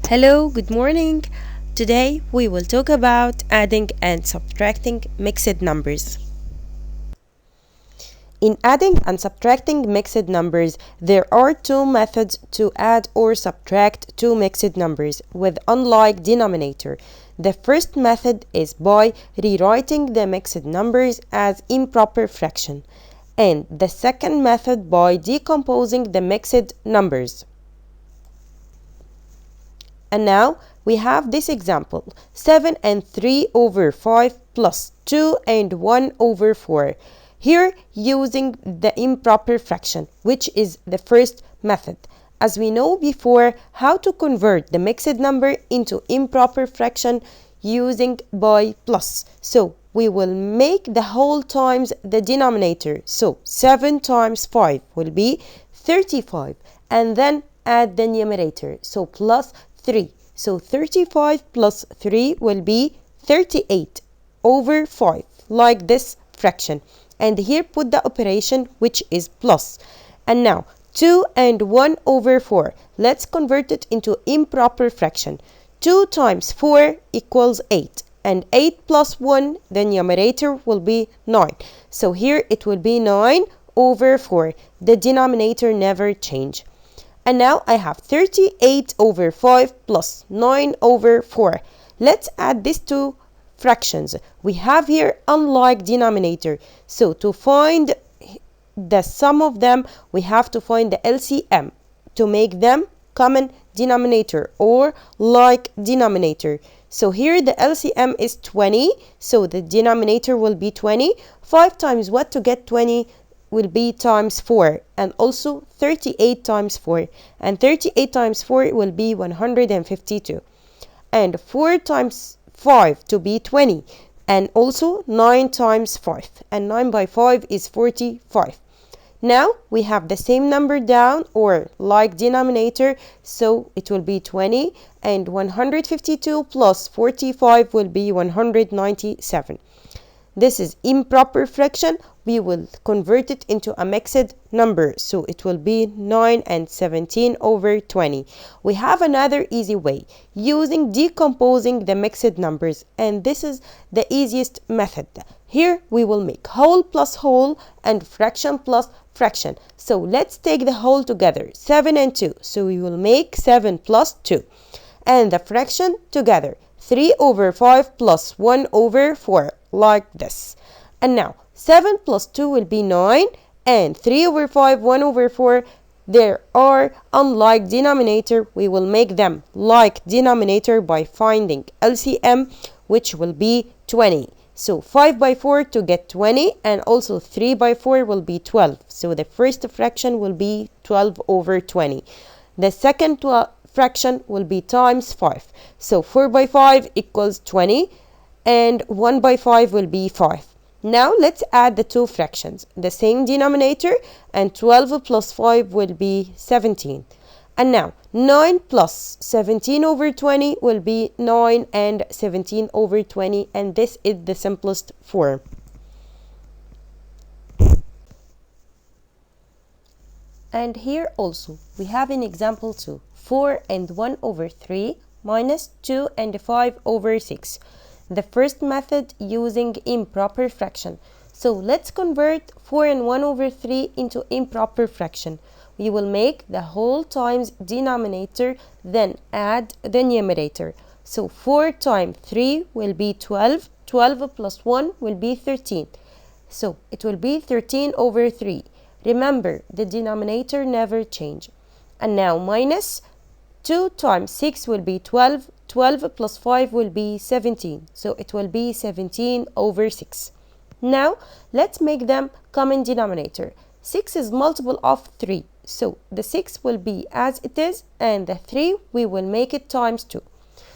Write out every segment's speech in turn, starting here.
Hello, good morning. Today we will talk about adding and subtracting mixed numbers. In adding and subtracting mixed numbers, there are two methods to add or subtract two mixed numbers with unlike denominator. The first method is by rewriting the mixed numbers as improper fraction, and the second method by decomposing the mixed numbers. And now we have this example, 7 and 3 over 5 plus 2 and 1 over 4. Here using the improper fraction, which is the first method. As we know before, how to convert the mixed number into improper fraction using by plus. So we will make the whole times the denominator. So 7 times 5 will be 35, and then add the numerator. So plus 3. So 35 plus 3 will be 38 over 5, like this fraction. And here put the operation which is plus. And now 2 and 1 over 4. Let's convert it into improper fraction. 2 times 4 equals 8. And 8 plus 1, the numerator will be 9. So here it will be 9 over 4. The denominator never change. And now I have 38 over 5 plus 9 over 4. Let's add these two fractions. We have here unlike denominator. So to find the sum of them, we have to find the LCM to make them common denominator or like denominator. So here the LCM is 20. So the denominator will be 20. 5 times what to get 20? Will be times 4, and also 38 times 4, and 38 times 4 will be 152, and 4 times 5 to be 20, and also 9 times 5, and 9 by 5 is 45. Now we have the same number down or like denominator, so it will be 20, and 152 plus 45 will be 197. This is improper fraction. We will convert it into a mixed number. So it will be 9 and 17 over 20. We have another easy way using decomposing the mixed numbers. And this is the easiest method. Here we will make whole plus whole and fraction plus fraction. So let's take the whole together. 7 and 2. So we will make 7 plus 2. And the fraction together. 3 over 5 plus 1 over 4. Like this. And now 7 plus 2 will be 9, and 3 over 5, 1 over 4, there are unlike denominator. We will make them like denominator by finding LCM, which will be 20. So 5 by 4 to get 20, and also 3 by 4 will be 12. So the first fraction will be 12 over 20. The second fraction will be times 5. So 4 by 5 equals 20. And 1 by 5 will be 5. Now let's add the two fractions, the same denominator, and 12 plus 5 will be 17. And now 9 plus 17 over 20 will be 9 and 17 over 20, and this is the simplest form. And here also we have an example 2, 4 and 1 over 3 minus 2 and 5 over 6. The first method using improper fraction. So let's convert 4 and 1 over 3 into improper fraction. We will make the whole times denominator, then add the numerator. So 4 times 3 will be 12. 12 plus 1 will be 13. So it will be 13 over 3. Remember, the denominator never change. And now minus 2 times 6 will be 12. 12 plus 5 will be 17. So it will be 17 over 6. Now let's make them common denominator. 6 is multiple of 3. So the 6 will be as it is, and the 3 we will make it times 2.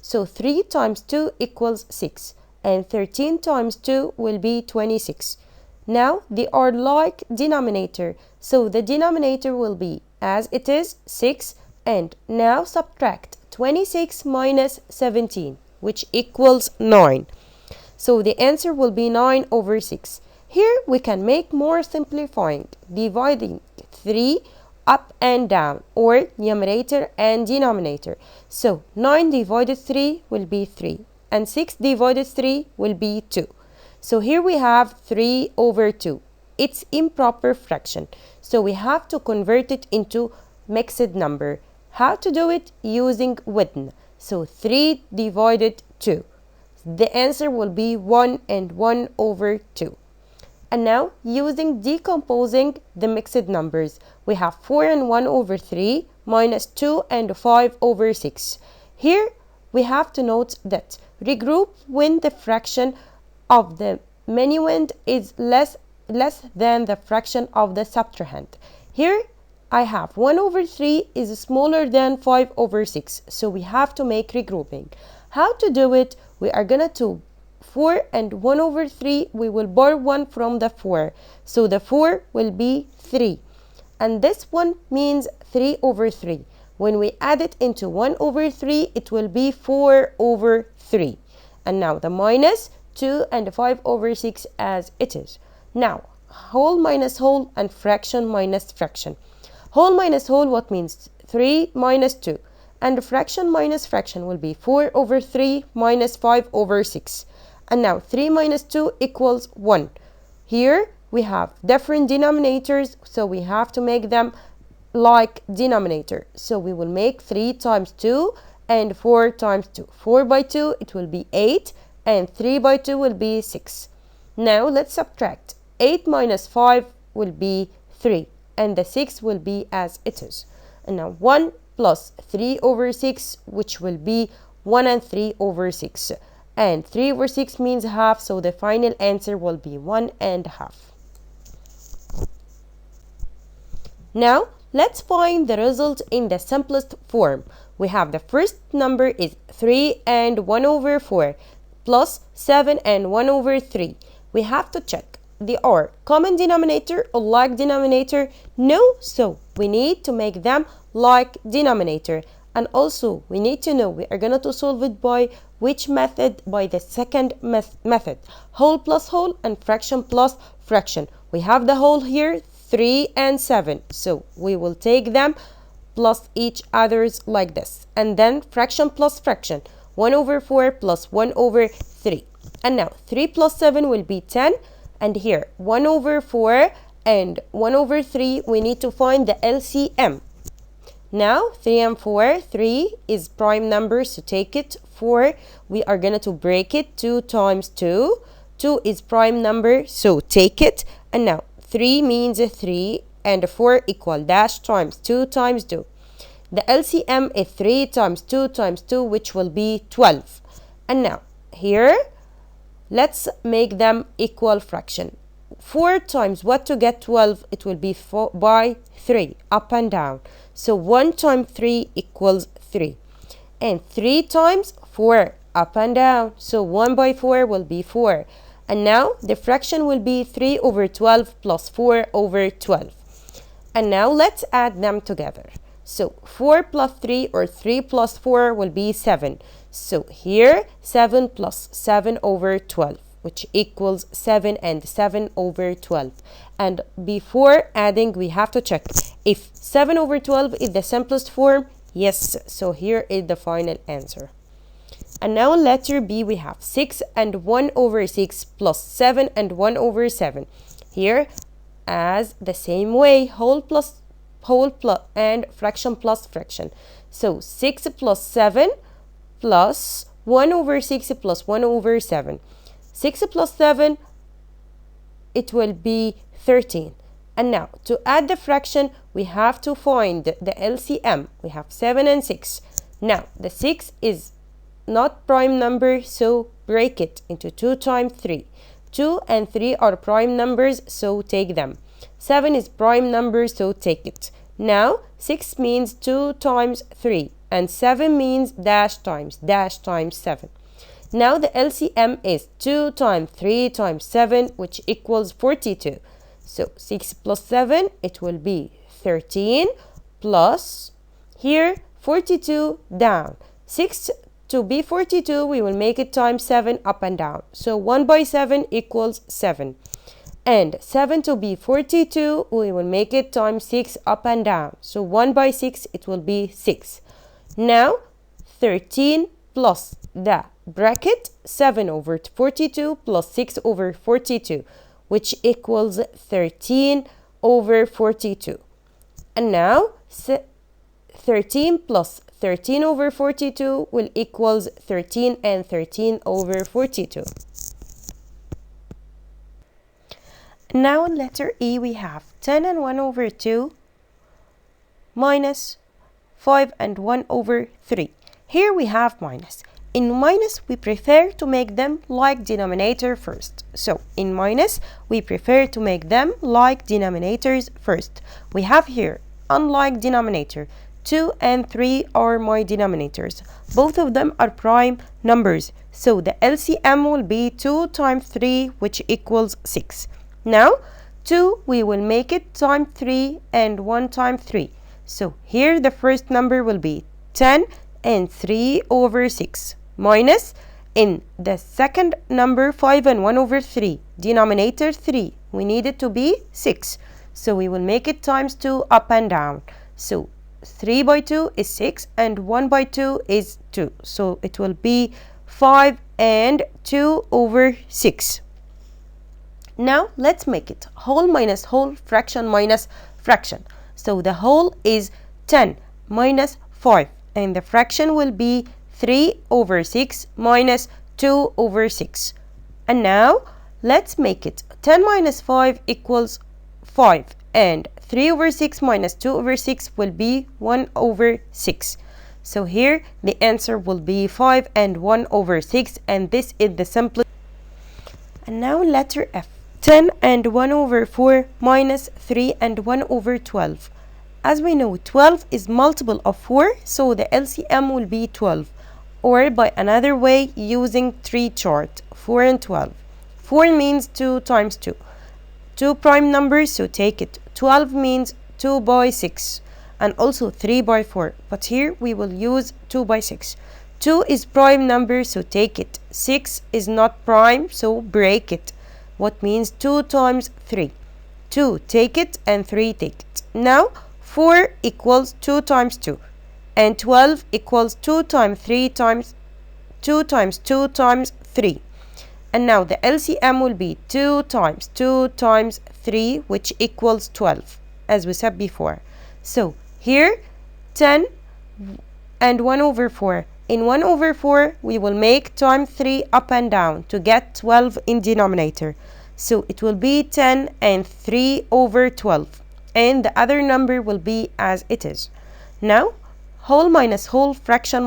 So 3 times 2 equals 6. And 13 times 2 will be 26. Now they are like denominator. So the denominator will be as it is, 6. And now subtract 26 minus 17, which equals 9. So the answer will be 9 over 6. Here we can make more simplifying, dividing 3 up and down, or numerator and denominator. So 9 divided 3 will be 3, and 6 divided 3 will be 2. So here we have 3 over 2. It's improper fraction, so we have to convert it into mixed number. How to do it? Using within. So 3 divided 2. The answer will be 1 and 1 over 2. And now, using decomposing the mixed numbers, we have 4 and 1 over 3 minus 2 and 5 over 6. Here, we have to note that regroup when the fraction of the minuend is less than the fraction of the subtrahend. Here, I have 1 over 3 is smaller than 5 over 6, so we have to make regrouping. How to do it? We are gonna do 4 and 1 over 3, we will borrow 1 from the 4. So the 4 will be 3. And this one means 3 over 3. When we add it into 1 over 3, it will be 4 over 3. And now the minus 2 and 5 over 6 as it is. Now, whole minus whole and fraction minus fraction. Whole minus whole, what means 3 minus 2. And fraction minus fraction will be 4 over 3 minus 5 over 6. And now 3 minus 2 equals 1. Here we have different denominators, so we have to make them like denominator. So we will make 3 times 2 and 4 times 2. 4 by 2, it will be 8, and 3 by 2 will be 6. Now let's subtract. 8 minus 5 will be 3, and the 6 will be as it is. And now 1 plus 3 over 6, which will be 1 and 3 over 6. And 3 over 6 means half, so the final answer will be 1 and half. Now, let's find the result in the simplest form. We have the first number is 3 and 1 over 4 plus 7 and 1 over 3. We have to check. They are common denominator or like denominator? No, so we need to make them like denominator. And also, we need to know we are going to solve it by which method? By the second method. Whole plus whole and fraction plus fraction. We have the whole here, 3 and 7. So we will take them plus each others like this. And then fraction plus fraction. 1 over 4 plus 1 over 3. And now 3 plus 7 will be 10. And here 1 over 4 and 1 over 3, we need to find the LCM. Now 3 and 4, 3 is prime number, so take it. 4, we are going to break it. 2 times 2. 2 is prime number, so take it. And now 3 means 3 and 4 equal dash times 2 times 2. The LCM is 3 times 2 times 2, which will be 12. And now here, let's make them equal fraction. 4 times what to get 12? It will be 4 by 3, up and down. So 1 times 3 equals 3. And 3 times 4, up and down. So 1 by 4 will be 4. And now the fraction will be 3 over 12 plus 4 over 12. And now let's add them together. So 4 plus 3 or 3 plus 4 will be 7. So here 7 plus 7 over 12, which equals 7 and 7 over 12. And before adding, we have to check if 7 over 12 is the simplest form. Yes, so here is the final answer. And now in letter B, we have 6 and 1 over 6 plus 7 and 1 over 7. Here, as the same way, whole plus and fraction plus fraction. So 6 plus 7 plus 1 over 6 plus 1 over 7. 6 plus 7, it will be 13. And now, to add the fraction, we have to find the LCM. We have 7 and 6. Now, the 6 is not prime number, so break it into 2 times 3. 2 and 3 are prime numbers, so take them. 7 is prime number, so take it. Now, 6 means 2 times 3, and 7 means dash times 7. Now, the LCM is 2 times 3 times 7, which equals 42. So, 6 plus 7, it will be 13 plus, here, 42 down. 6 to be 42, we will make it times 7 up and down. So, 1 by 7 equals 7. And 7 to be 42, we will make it times 6 up and down. So 1 by 6, it will be 6. Now, 13 plus the bracket 7 over 42 plus 6 over 42, which equals 13 over 42. And now, 13 plus 13 over 42 will equals 13 and 13 over 42. Now in letter E we have 10 and 1 over 2 minus 5 and 1 over 3. Here we have minus. In minus we prefer to make them like denominator first. So in minus we prefer to make them like denominators first. We have here unlike denominator. 2 and 3 are my denominators. Both of them are prime numbers. So the LCM will be 2 times 3, which equals 6. Now, 2, we will make it times 3 and 1 times 3. So here the first number will be 10 and 3 over 6. Minus, in the second number, 5 and 1 over 3. Denominator 3. We need it to be 6. So we will make it times 2 up and down. So 3 by 2 is 6 and 1 by 2 is 2. So it will be 5 and 2 over 6. Now let's make it whole minus whole, fraction minus fraction. So the whole is 10 minus 5 and the fraction will be 3 over 6 minus 2 over 6. And now let's make it 10 minus 5 equals 5 and 3 over 6 minus 2 over 6 will be 1 over 6. So here the answer will be 5 and 1 over 6, and this is the simplest. And now letter F. 10 and 1 over 4 minus 3 and 1 over 12. As we know, 12 is multiple of 4, so the LCM will be 12. Or by another way, using tree chart, 4 and 12. 4 means 2 times 2. 2 prime numbers, so take it. 12 means 2 by 6 and also 3 by 4. But here we will use 2 by 6. 2 is prime number, so take it. 6 is not prime, so break it. What means 2 times 3? 2 take it and 3 take it. Now 4 equals 2 times 2 and 12 equals 2 times 3 times 2 times 2 times 3. And now the LCM will be 2 times 2 times 3, which equals 12, as we said before. So here 10 and 1 over 4. In 1 over 4, we will make times 3 up and down to get 12 in denominator. So it will be 10 and 3 over 12. And the other number will be as it is. Now, whole minus whole, fraction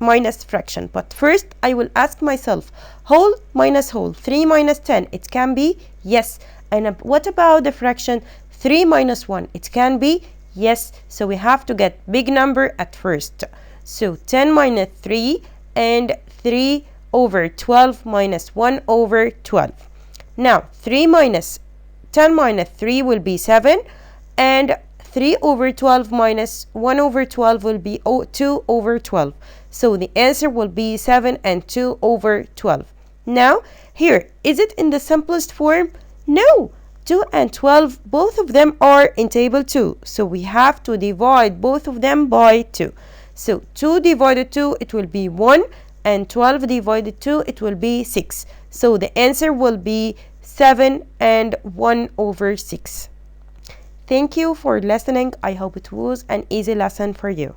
minus fraction. But first, I will ask myself, whole minus whole, 3 minus 10, it can be? Yes. And what about the fraction 3 minus 1? It can be? Yes. So we have to get big number at first. So 10 minus 3 and 3 over 12 minus 1 over 12. Now 10 minus 3 will be 7, and 3 over 12 minus 1 over 12 will be 2 over 12. So the answer will be 7 and 2 over 12. Now here, is it in the simplest form? No. 2 and 12, both of them are in table 2. So we have to divide both of them by 2. So 2 divided 2, it will be 1, and 12 divided 2, it will be 6. So the answer will be 7 and 1 over 6. Thank you for listening. I hope it was an easy lesson for you.